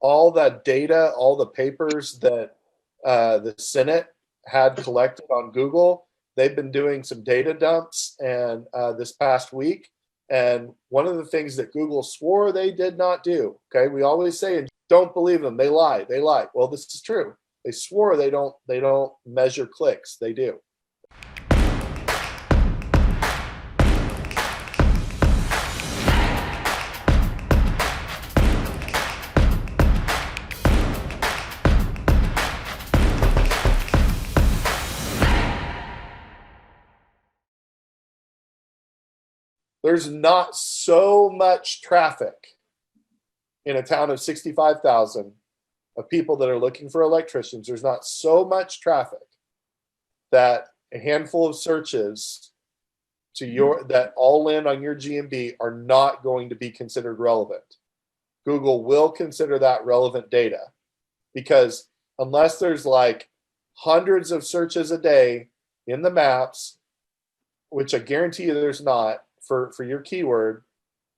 all that data, all the papers that the Senate had collected on Google. They've been doing some data dumps and this past week. And one of the things that Google swore they did not do, okay, we always say, don't believe them, they lie, they lie. Well, this is true. They swore they don't measure clicks. They do. There's not so much traffic in a town of 65,000 of people that are looking for electricians. There's not so much traffic that a handful of searches that all in on your GMB are not going to be considered relevant. Google will consider that relevant data because unless there's like hundreds of searches a day in the maps, which I guarantee you there's not, for your keyword,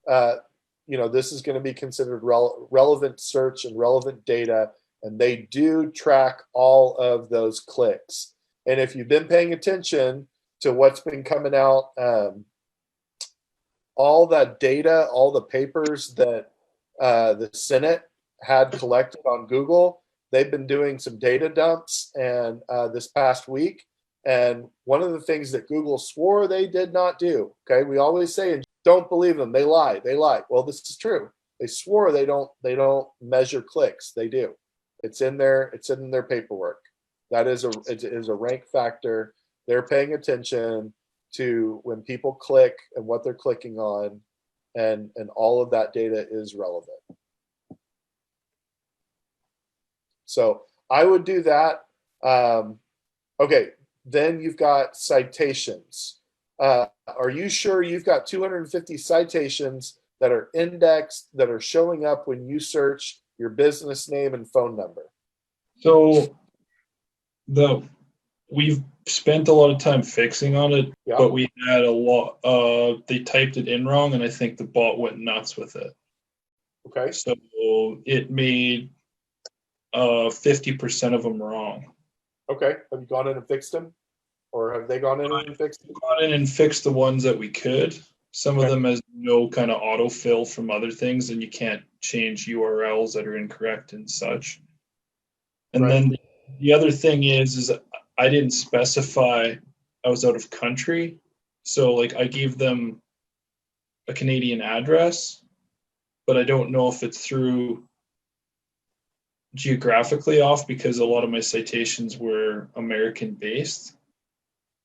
this is going to be considered relevant search and relevant data, and they do track all of those clicks. And if you've been paying attention to what's been coming out, all that data, all the papers that the Senate had collected on Google, they've been doing some data dumps and this past week. And one of the things that Google swore they did not do, okay, we always say, don't believe them, they lie, they lie. Well, this is true. They swore they don't measure clicks. They do. It's in their paperwork. That is a rank factor. They're paying attention to when people click and what they're clicking on, and all of that data is relevant. So I would do that. Okay. Then you've got citations. Are you sure you've got 250 citations that are indexed, that are showing up when you search your business name and phone number? So we've spent a lot of time fixing on it, yeah. But we had a lot. They typed it in wrong, and I think the bot went nuts with it. Okay. So it made 50% of them wrong. Okay. Have you gone in and fixed them? Or have they gone in and fixed them? Gone in and fixed the ones that we could. Some of them has no kind of autofill from other things, and you can't change URLs that are incorrect and such. And then the other thing is I didn't specify I was out of country. So like I gave them a Canadian address, but I don't know if it's through geographically off because a lot of my citations were American based.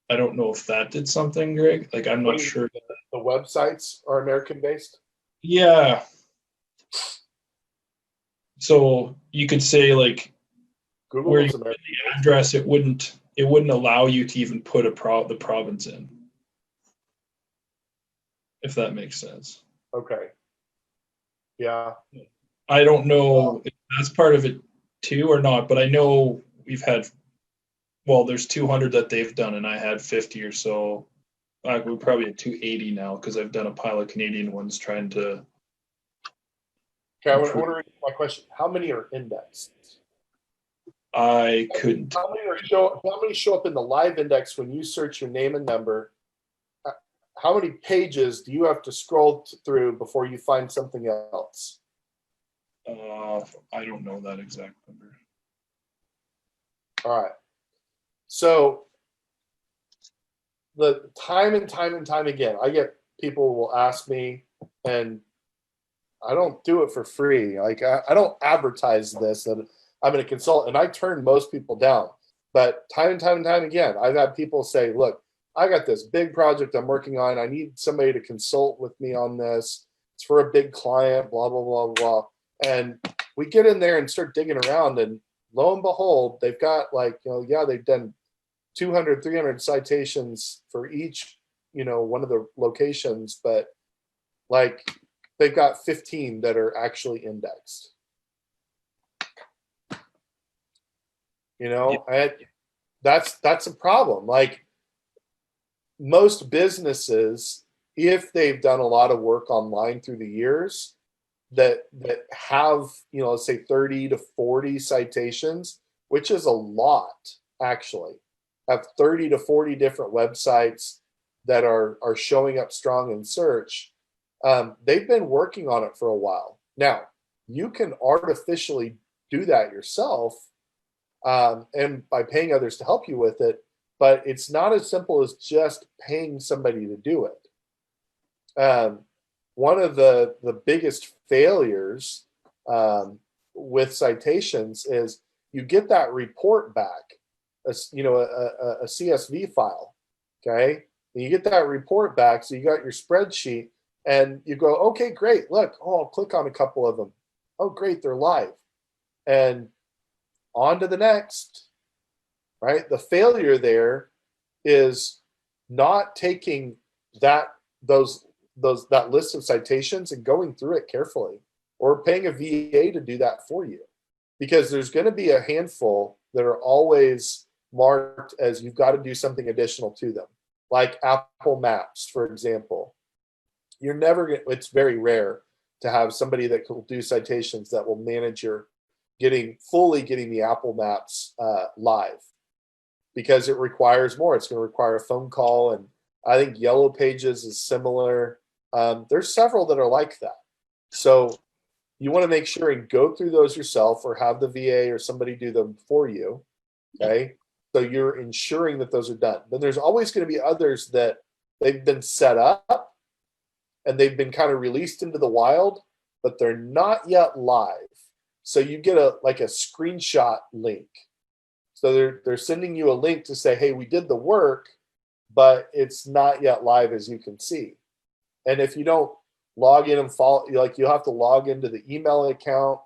I don't know if that did something, Greg. Like, I'm not sure. The websites are American based? Yeah. So you could say like Google where you put the address, it wouldn't allow you to even put the province in. If that makes sense. Okay. Yeah. I don't know if that's part of it too or not, but I know we've had, well, there's 200 that they've done, and I had 50 or so. We're probably at 280 now because I've done a pile of Canadian ones trying to. Okay, I want to repeat my question. How many are indexed? I couldn't. How many show up in the live index when you search your name and number? How many pages do you have to scroll through before you find something else? I don't know that exact number. All right. So the time and time again, I get people will ask me, and I don't do it for free. Like I don't advertise this, that I'm going to consult, and I turn most people down. But time and time again, I've had people say, look, I got this big project I'm working on. I need somebody to consult with me on this. It's for a big client, blah, blah, blah, blah. And we get in there and start digging around, and lo and behold, they've got like, they've done 200, 300 citations for each, one of the locations, but like they've got 15 that are actually indexed. And that's a problem. Like most businesses, if they've done a lot of work online through the years, that have, let's say 30 to 40 citations, which is a lot actually, have 30 to 40 different websites that are showing up strong in search. They've been working on it for a while. Now, you can artificially do that yourself, and by paying others to help you with it, but it's not as simple as just paying somebody to do it. One of the biggest failures with citations is you get that report back, a CSV file, okay? And you get that report back, so you got your spreadsheet, and you go, okay, great, look, I'll click on a couple of them. Oh, great, they're live. And on to the next, right? The failure there is not taking that list of citations and going through it carefully, or paying a VA to do that for you, because there's going to be a handful that are always marked as you've got to do something additional to them, like Apple Maps, for example. You're never going it's very rare to have somebody that will do citations that will manage your fully getting the Apple Maps live, because it requires more. It's going to require a phone call, and I think Yellow Pages is similar. There's several that are like that. So you want to make sure and go through those yourself, or have the VA or somebody do them for you. Okay. So you're ensuring that those are done. Then there's always going to be others that they've been set up and they've been kind of released into the wild, but they're not yet live. So you get a screenshot link. So they're sending you a link to say, hey, we did the work, but it's not yet live, as you can see. And if you don't log in and follow, you'll have to log into the email account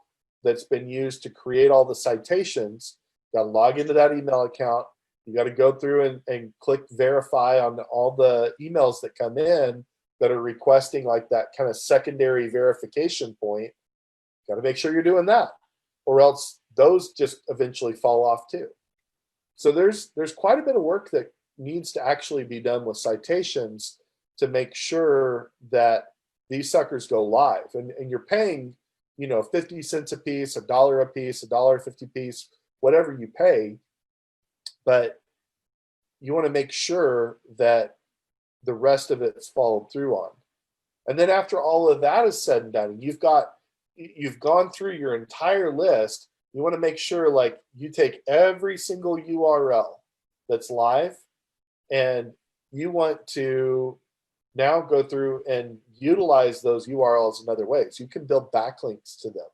that's been used to create all the citations. You got to log into that email account. You got to go through and click verify on all the emails that come in that are requesting like that kind of secondary verification point. Got to make sure you're doing that, or else those just eventually fall off too. So there's quite a bit of work that needs to actually be done with citations to make sure that these suckers go live. And you're paying, 50 cents a piece, $1 a piece, $1.50 a piece, whatever you pay. But you want to make sure that the rest of it's followed through on. And then after all of that is said and done, you've gone through your entire list. You want to make sure like you take every single URL that's live, and you want to now go through and utilize those URLs in other ways. You can build backlinks to them.